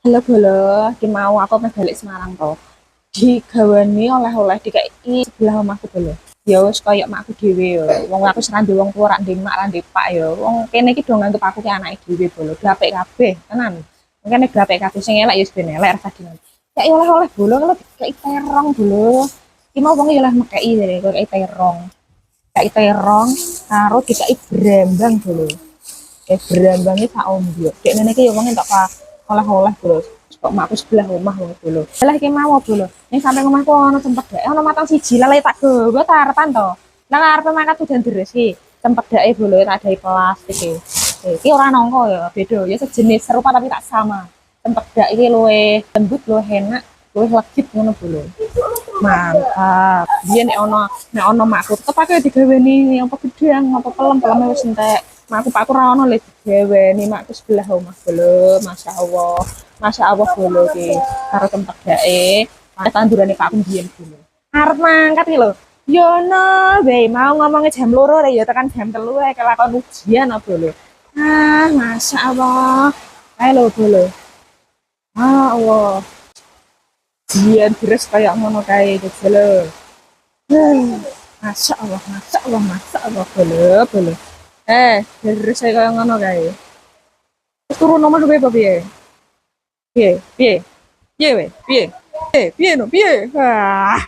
Halo bolo, ki mau aku pengen balik Semarang toh. Digawani oleh-oleh DKI sebelah omahku bolo. Ya wis koyo makku dhewe yo. Wong aku serandi wong tua rak ndek mak rak ndek pak yo. Wong kene iki do nganggep aku ki anake dhewe bolo. Gapek kabeh, tenan. Mungkin gapek kabeh sing elek ya ben elek rasa dinan. Kayak oleh-oleh bolo kalau kayak terong bolo. Ki mau wong yo oleh mekei dari kayak terong. Kayak terong karo DKI brembang bolo. Berambangnya sak ombyo. Dek ngene iki ya wong entuk oleh-oleh bro. Kok makku sebelah omah wong dulu. Lah iki mau bro. Ning sampe omahku ono cempedake, ono matang siji lale tak gowo ta arepan to. Lah arepe makan tuh deres iki. Cempedake bro tak adai plastik iki. Iki ora nongko ya, beda ya sejenis serupa tapi tak sama. Tempedak iki luwe lembut, luwe enak, luwe legit ngono bro. Mantap. Biyen nek ono makku tetep aku digaweni apa gedang, apa pelem-pelem wis entek. Makku pakku ra ono le digaweni makku sebelah omah bolo. Masyaallah. Masyaallah bolo ki karo tempedake. Tandurane pakku biyen bolo. Arep mangkat iki lho. Yo no, bae mau ngomongnya jam loro ya tekan jam 3 ae kelakon ujian apa bolo. Ah, masyaallah. Ayo lho bolo. Ah, Allah. Biyen beres kayak ngono kae gitu lho. Masya Allah, Masya Allah, Masya Allah, boleh, boleh. Dari saya kayak ngono kae. Terus turun nomor gue apa piye? Piye, piye, piye we, piye, piye no, piye. Wah,